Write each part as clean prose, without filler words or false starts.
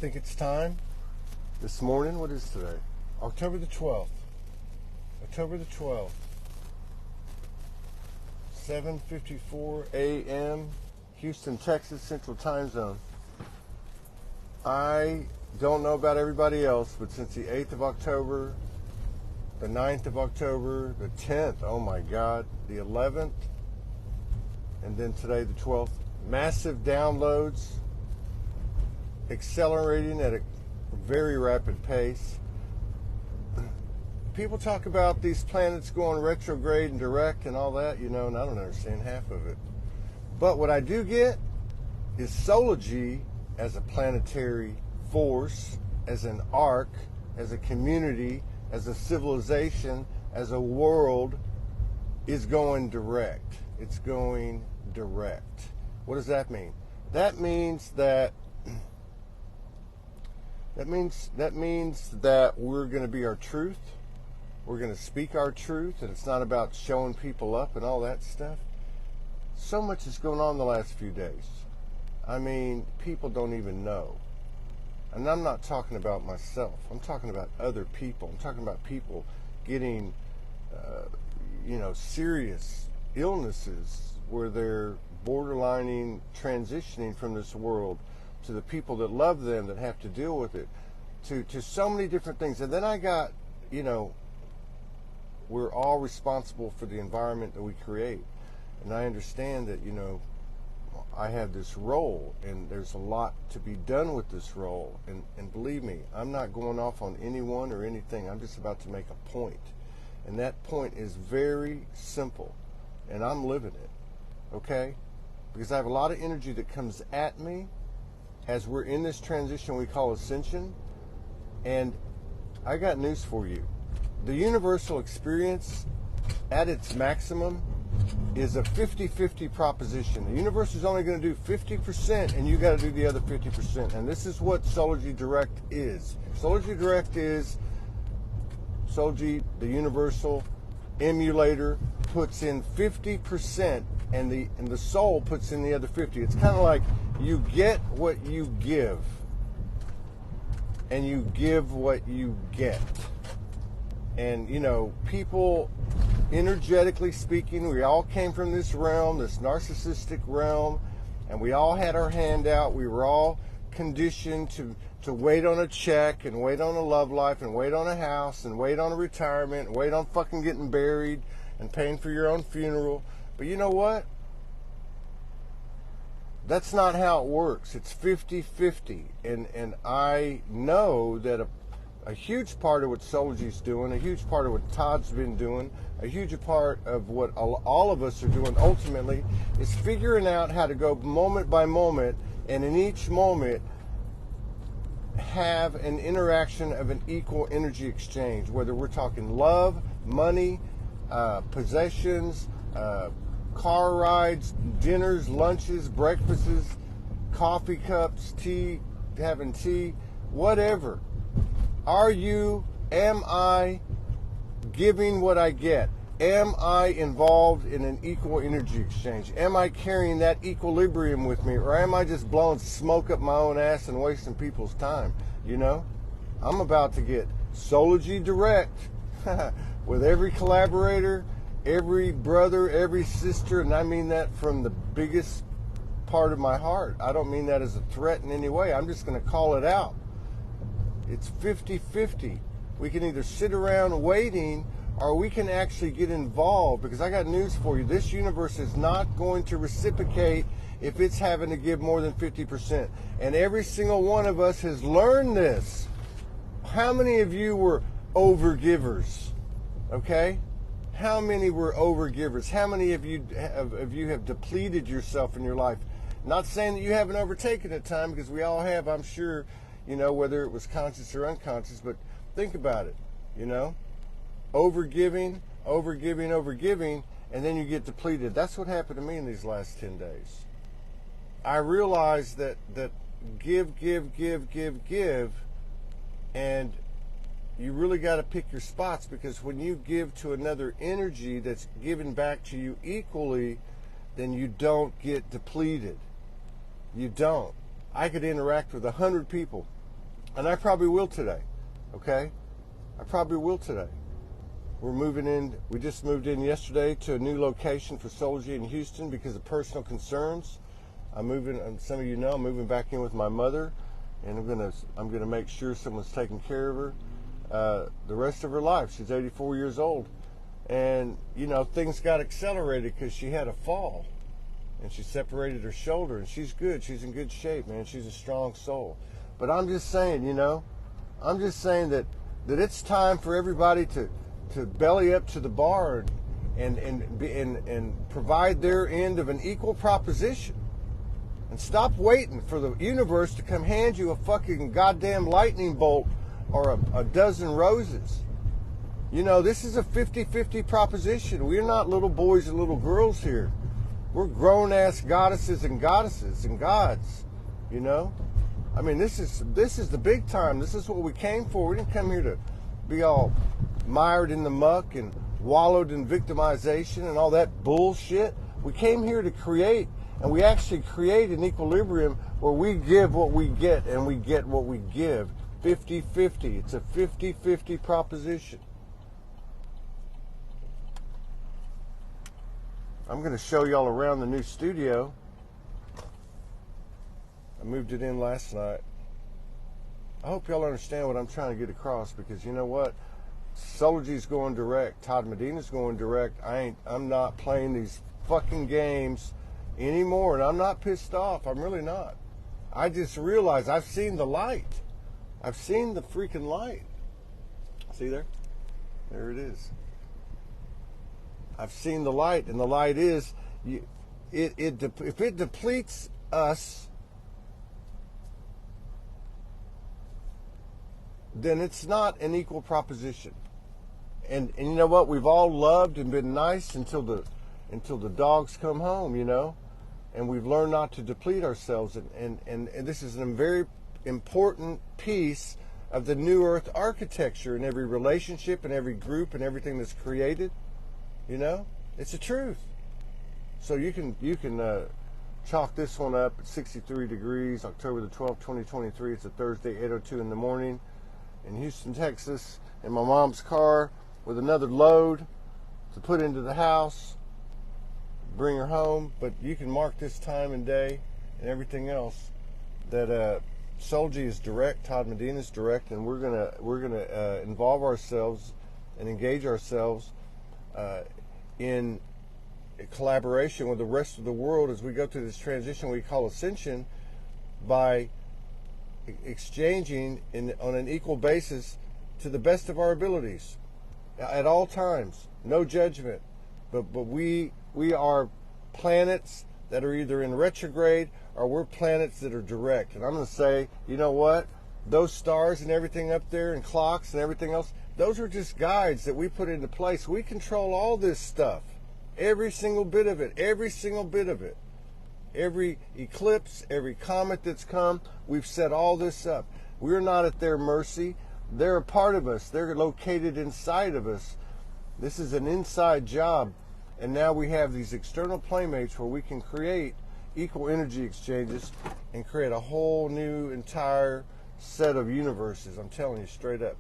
think it's time. This morning, what is today? October the 12th. October the 12th. 7:54 a.m. Houston, Texas, Central Time Zone. I don't know about everybody else, but since the 8th of October, the 9th of October, the 10th, oh my God, the 11th, and then today the 12th, massive downloads, accelerating at a very rapid pace. People talk about these planets going retrograde and direct and all that, and I don't understand half of it. But what I do get is Soulogy as a planetary force, as an arc, as a community, as a civilization, as a world, is going direct. It's going direct. What does that mean? That means that we're going to be our truth. We're going to speak our truth, and it's not about showing people up and all that stuff. So much is going on the last few days. I mean, people don't even know. And I'm not talking about myself. I'm talking about other people. I'm talking about people getting, serious illnesses where they're borderlining transitioning from this world to the people that love them that have to deal with it, to so many different things. And then I got, we're all responsible for the environment that we create. And I understand that, I have this role, and there's a lot to be done with this role. And believe me, I'm not going off on anyone or anything. I'm just about to make a point. And that point is very simple. And I'm living it. Okay? Because I have a lot of energy that comes at me as we're in this transition we call ascension. And I got news for you. The universal experience at its maximum is a 50-50 proposition. The universe is only going to do 50%, and you got to do the other 50%. And this is what Soulogy Direct is. Soulogy Direct is Soulogy, the universal emulator, puts in 50%, and the soul puts in the other 50. It's kind of like you get what you give, and you give what you get. And, people, energetically speaking, we all came from this realm, this narcissistic realm, and we all had our hand out. We were all conditioned to wait on a check, and wait on a love life, and wait on a house, and wait on a retirement, and wait on fucking getting buried, and paying for your own funeral. But you know what? That's not how it works. It's 50-50. And I know that a huge part of what Soulogy's doing, a huge part of what Todd's been doing, a huge part of what all of us are doing ultimately is figuring out how to go moment by moment, and in each moment have an interaction of an equal energy exchange, whether we're talking love, money, possessions, car rides, dinners, lunches, breakfasts, coffee cups, having tea, whatever. Am I giving what I get? Am I involved in an equal energy exchange? Am I carrying that equilibrium with me? Or am I just blowing smoke up my own ass and wasting people's time? I'm about to get Soulogy Direct with every collaborator, every brother, every sister, and I mean that from the biggest part of my heart. I don't mean that as a threat in any way. I'm just going to call it out. It's 50-50. We can either sit around waiting, or we can actually get involved, because I got news for you. This universe is not going to reciprocate if it's having to give more than 50%. And every single one of us has learned this. How many of you were overgivers? Okay? How many were overgivers? How many of you have depleted yourself in your life? Not saying that you haven't overtaken at time, because we all have, I'm sure, whether it was conscious or unconscious, but think about it, overgiving, and then you get depleted. That's what happened to me in these last 10 days. I realized that give, and you really got to pick your spots, because when you give to another energy that's given back to you equally, then you don't get depleted. You don't. I could interact with 100 people And I probably will today, okay? I probably will today. We're moving in. We just moved in yesterday to a new location for Soulogy in Houston because of personal concerns. I'm moving, and some of you know, I'm moving back in with my mother, and I'm gonna make sure someone's taking care of her the rest of her life. She's 84 years old, and you know, things got accelerated because she had a fall, and she separated her shoulder, and she's good. She's in good shape, man. She's a strong soul. But I'm just saying, you know, I'm just saying that it's time for everybody to belly up to the bar and provide their end of an equal proposition. And stop waiting for the universe to come hand you a fucking goddamn lightning bolt or a dozen roses. You know, this is a 50-50 proposition. We're not little boys and little girls here. We're grown-ass goddesses and gods, you know? I mean, this is the big time. This is what we came for. We didn't come here to be all mired in the muck and wallowed in victimization and all that bullshit. We came here to create, and we actually create an equilibrium where we give what we get and we get what we give. 50-50. It's a 50-50 proposition. I'm going to show y'all around the new studio. I moved it in last night. I hope y'all understand what I'm trying to get across, because you know what? Soulogy's going direct. Todd Medina's going direct. I'm not playing these fucking games anymore, and I'm not pissed off. I'm really not. I just realized I've seen the light. I've seen the freaking light. See there? There it is. I've seen the light, and the light is, if it depletes us, then it's not an equal proposition. And you know what? We've all loved and been nice until the dogs come home, you know, and we've learned not to deplete ourselves. And this is a very important piece of the New Earth architecture in every relationship and every group and everything that's created. You know, it's the truth. So you can chalk this one up at 63 degrees, October the 12th, 2023. It's a Thursday, 8:02 in the morning in Houston, Texas, in my mom's car with another load to put into the house, bring her home. But you can mark this time and day and everything else that Soulogy is direct, Todd Medina is direct, and we're gonna involve ourselves and engage ourselves in collaboration with the rest of the world as we go through this transition we call ascension, by exchanging on an equal basis to the best of our abilities at all times. No judgment, but we are planets that are either in retrograde or we're planets that are direct. And I'm going to say, you know what? Those stars and everything up there and clocks and everything else, those are just guides that we put into place. We control all this stuff. Every single bit of it. Every single bit of it. Every eclipse, every comet that's come, we've set all this up. We're not at their mercy. They're a part of us. They're located inside of us. This is an inside job. And now we have these external playmates where we can create equal energy exchanges and create a whole new entire set of universes. I'm telling you straight up.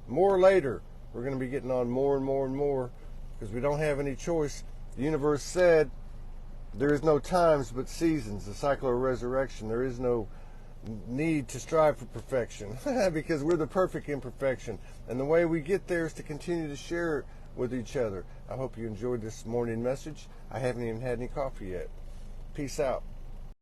More later, we're going to be getting on more and more and more because we don't have any choice. The universe said there is no times but seasons, the cycle of resurrection. There is no need to strive for perfection because we're the perfect imperfection. And the way we get there is to continue to share it with each other. I hope you enjoyed this morning message. I haven't even had any coffee yet. Peace out.